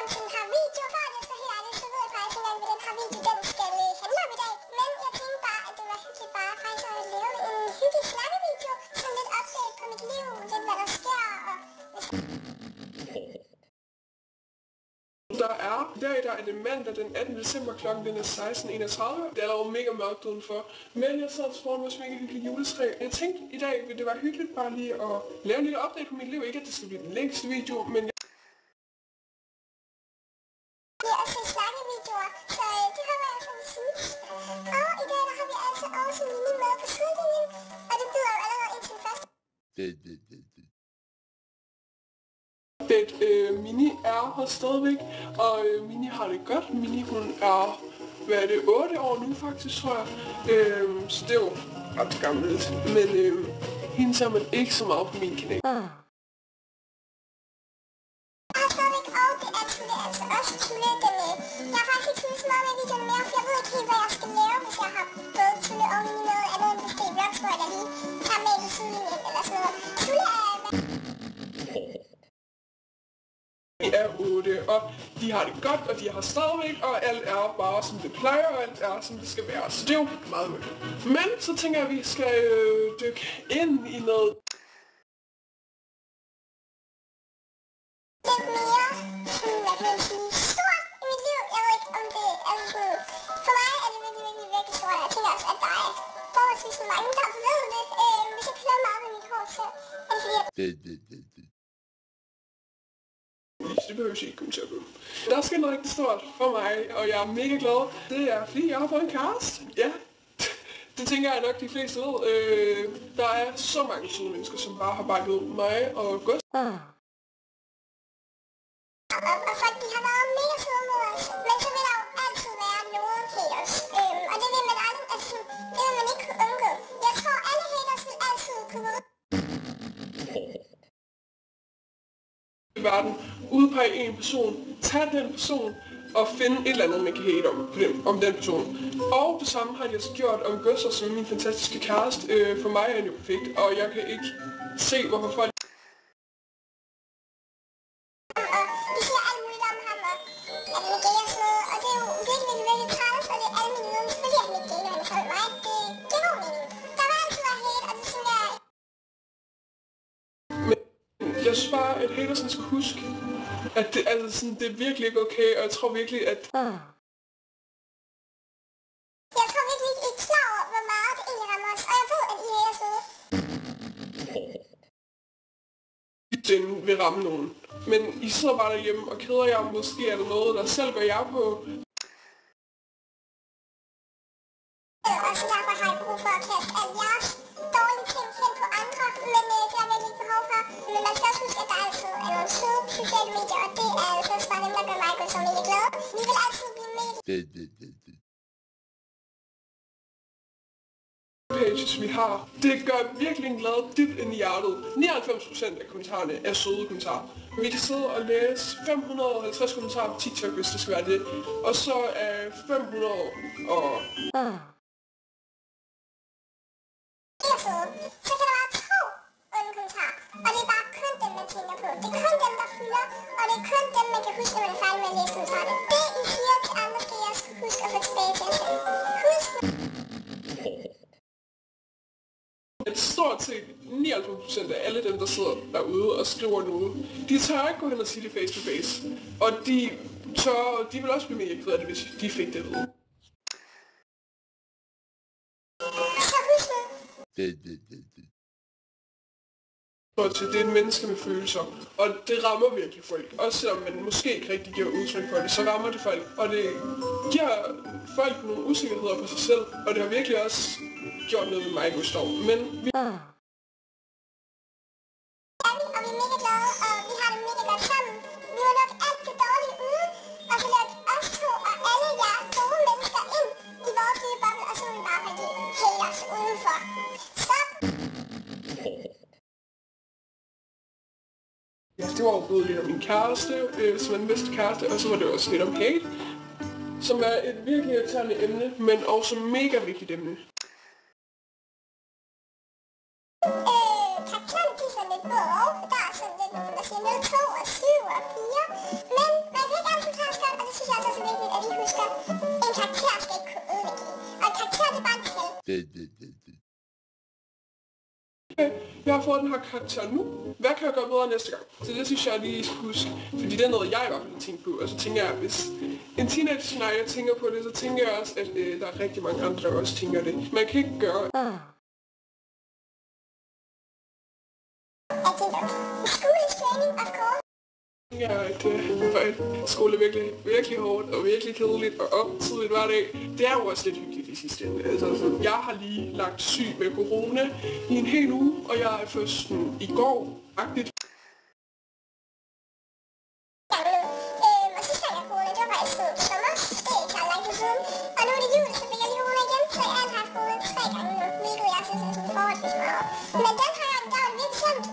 om den her video, for at jeg så helt ærligt, så ved jeg faktisk ikke engang, hvad den her video, den skal handle om i dag. Men jeg tænkte bare, at det var hyggeligt bare faktisk at lave en hyggelig snakkevideo, sådan lidt update på mit liv, lidt hvad der sker, og Der er det mandag den 18. december, klokken den er 16:31. Det er allerede mega mørkt udenfor. Men jeg sad og spurgte mig mega hyggeligt juletræ. Jeg tænkte i dag, at det var hyggeligt bare lige at lave en lille update på mit liv. Ikke at det skal blive den længste video, men det er også snakkevideoer, så det håber jeg, at I synes. Og i dag, der har vi altså også Mini med på sidelinjen, og det byder jo allerede ind til den første. Mini er her stadigvæk, og Mini har det godt. Mini, hun er, 8 år nu faktisk, tror jeg. Så det er jo ret gammelt, men hende ser man ikke så meget på min kanal. Jeg har stadigvæk, og det er altså også Tulle, jeg har faktisk ikke Tulle så meget med videoen mere, for jeg ved ikke helt, hvad jeg skal lave, hvis jeg har både Tulle og Mini med, andet end måske vlogs, hvor jeg lige tager med på sidelinjen, eller sådan noget. Tulle er 8, og de har det godt, og de har stadigvæk, og alt er bare som det plejer, og alt er som det skal være. Så det er jo meget godt. Men så tænker jeg, at vi skal dykke ind i noget lidt mere, hvad kan man sige, stort i mit liv. Jeg ved ikke, om det er sådan, for mig er det virkelig stort, og jeg tænker også, at der er forholdsvis mange, der ved det, hvis jeg piller meget med mit hår selv. Er det fordi, det behøver jeg ikke kommentere på. Der sker noget rigtig stort for mig, og jeg er mega glad. Det er fordi, jeg har fået en kæreste. Ja, det tænker jeg nok de fleste ved. Der er så mange søde mennesker, som bare har bakket mig og Gus. og folk, de har været mega søde med os, men så vil der jo altid være nogen haters. Og det vil man aldrig, altså, det vil man ikke kunne undgå. Jeg tror, alle haters vil altid kunne vide. I verden, udpege en person, tag den person og finde et eller andet, man kan hate om den person. Og det samme har jeg også gjort om Gusser, som er min fantastiske kæreste. For mig er han jo perfekt, og jeg kan ikke se, hvorfor folk Og de siger alt muligt om ham, og at han er gay og sådan noget, og det er jo virkelig træls, og det er alle mine viden. Selvfølgelig er han ikke gay, når han kalder mig. Det giver nogen mening. Der vil altid være hate, og det tænker jeg. Jeg synes bare, at hatersen skal huske, at det, altså sådan, det er virkelig ikke okay, og jeg tror virkelig, at Jeg tror virkelig ikke, I er klar over, hvor meget det egentlig rammer os, og jeg ved, at I er søde. den vil ramme nogen. Men I sidder bare derhjemme og keder jer, måske er der noget, der selv gør jer på. Og så derfor har jeg brug for at kaste alle jeres dårlige ting hen på andre, men det har jeg virkelig ikke behov for. Men man skal også huske, at der altid er nogle søde sociale medier, og det er altså bare dem, der gør mig godt så mega glad. Vi vil altid blive mega Pages vi har. Det gør virkelig en glad dybt ind i hjertet. 99% af kommentarerne er søde kommentarer. Vi kan sidde og læse 550 kommentarer på TikTok, hvis det skal være det. Og så er 500 og... så kan der være 2 onde kommentarer, og det er bare kun dem, man tænker på. Det er kun dem, der fylder, og det er kun dem, man kan huske, når man er færdig med at læse kommentarerne. Det, I siger til andre, skal jeg også huske at få tilbage til jer selv. Husk At stort set 99% af alle dem, der sidder derude og skriver noget, de tør ikke gå hen og sige det face to face. Og de vil også blive mega ked af det, hvis de fik det at vide. så husk nu. Det er et menneske med følelser, og det rammer virkelig folk. Også selvom man måske ikke rigtig giver udtryk for det, så rammer det folk. Og det giver folk nogle usikkerheder på sig selv, og det har virkelig også gjort noget med mig, Gustav. Men vi... Og vi er mega glade, og vi har det mega godt sammen. Vi må lukke alt det dårlige ude, og så lukke os 2 og alle jer gode mennesker ind i vores lille boble, og så må vi bare have de haters udenfor. Stop! Ja, det var jo både lidt om min kæreste, som er den bedste kæreste, og så var det også lidt om hate, som er et virkelig irriterende emne, men også mega vigtigt emne. Karaktererne giver sådan lidt både og, der er sådan lidt nogen, der siger 0, 2 og 7 og 4, men man kan ikke Jeg har fået den her karakter nu. Hvad kan jeg gøre bedre næste gang? Så det synes jeg lige skal huske. Fordi det er noget, jeg i hvert fald har tænkt på. Og så tænker jeg, hvis en teenager jeg tænker på det, så tænker jeg også, at der er rigtig mange andre, der også tænker det. Man kan ikke gøre... Jeg tænker, at skole er virkelig hårdt og virkelig kedeligt og optidligt hver dag. Det er jo også lidt hyggeligt i sidste ende. Altså, jeg har lige lagt syg med corona i en hel uge, og jeg er først i går-agtigt. Og sidste gang jeg corona, det var faktisk sommer. Det er ikke lang tid siden. Og nu er det jul, så fik jeg lige corona igen. Så jeg har haft corona 3 gange nu, hvilket jeg synes er sådan forholdsvis meget. Men den har jeg virkelig slemt.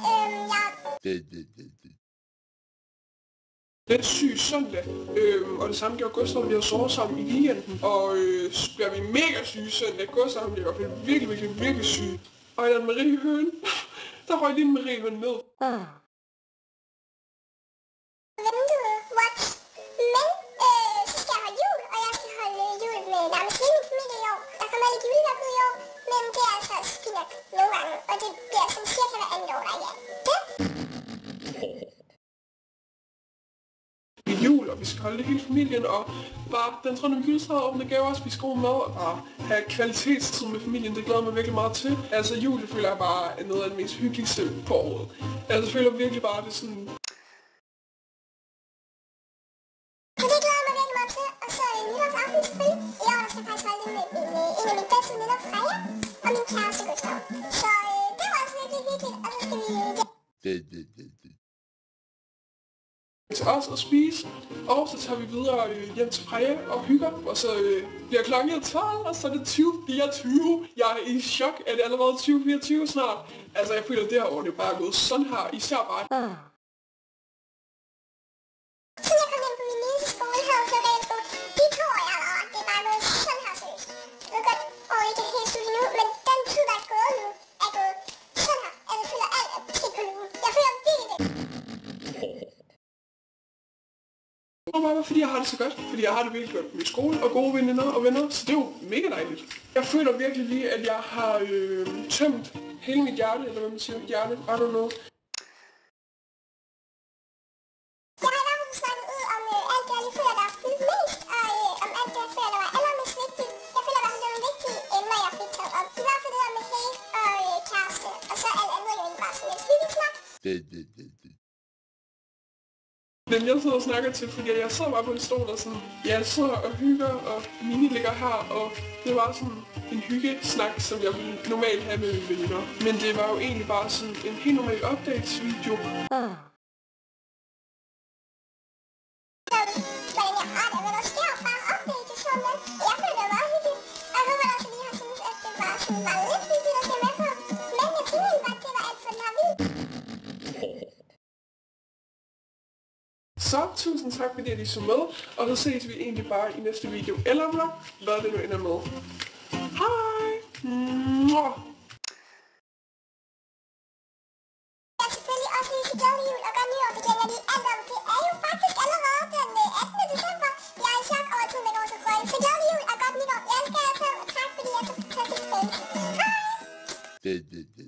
Lidt syg søndag, og det samme gjorde Gustav, vi har sovet sammen i weekenden, og så bliver vi mega syge søndag. Gustav bliver i hvert fald virkelig syg. Og en Marie-høn, der røg lige en Marie-høn ned. Men så skal jeg holde jul, og jeg skal holde jul med nærmest hele min familie i år. Der kommer lidt juleværk ud i år, men det er altså fint nok nogle gange, og det bliver sådan cirka hver andet år, der er Jul, og vi skal holde det hele familien, og bare den tror jeg juletræet åbne gaver og spise god mad, og bare have kvalitetstid med familien, det glæder mig virkelig meget til. Altså jul, det føler jeg bare er noget af det mest hyggeligste på året. Altså jeg føler virkelig bare, det er sådan... Så det glæder mig virkelig meget til, og så nytårsaftensfri. I år skal jeg faktisk holde det med en af mine bedste venner, Freja, og min kæreste Gustav. Så det var også virkelig hyggeligt, og så skal vi... til os at spise, og så tager vi videre hjem til Freja og hygger, og så bliver klokken 12, og så er det 2024. Jeg er i chok, at det er allerede 2024 snart. Altså jeg føler, at det her år det er bare gået sådan her, især bare... Så jeg kom hjem på min nye skole her på Florensborg. De 2 år, jeg har været, det er bare gået sådan her seriøst. Jeg ved godt, og ikke helt studie nu, men den tid, der er gået nu, er gået sådan her. Altså, jeg føler alt er skidt på lugen. Jeg føler virkelig det. Det var bare fordi jeg har det så godt, fordi jeg har det virkelig godt med skole og gode veninder og venner, så det er jo mega dejligt. Jeg føler virkelig lige, at jeg har tømt hele mit hjerte, eller hvad man siger, hjerte, I don't know. Jeg har i hvert fald snakket ud om alt det, jeg lige føler, der er fyldt mest, og om alt det, jeg føler, der var allermest vigtigt. Jeg føler, der er nogle vigtige emner, jeg fik taget op. I hvert fald det der med hate og kæreste, og så alt andet jo egentlig bare sådan lidt hyggesnak. Men jeg sidder og snakker til, fordi jeg sidder bare på en stol og sådan, jeg sidder og hygger, og Mini ligger her, og det var sådan en hyggesnak, som jeg ville normalt have med mine veninder. Men det var jo egentlig bare sådan en helt normal updates-video. Hvordan jeg har det, hvad der sker, bare opdage det sådan lidt. Jeg føler det var meget hyggeligt, og jeg håber også, at I har syntes, at det var sådan meget lidt hyggeligt at se med på. Men jeg tænker egentlig bare, at det var alt for den her video. Så tusind tak fordi I så med, og så ses vi egentlig bare i næste video eller vlog, hvad det nu ender med. Hej! Jeg er selvfølgelig også lige til glædelig jul og godt nytår, det gælder lige alt om. Det er jo faktisk allerede den 18. december. Jeg er i chok over tiden, der går så hurtigt. Så glædelig jul og godt nytår. Jeg elsker jer selv, og tak fordi jeg er så fantastisk. Hej!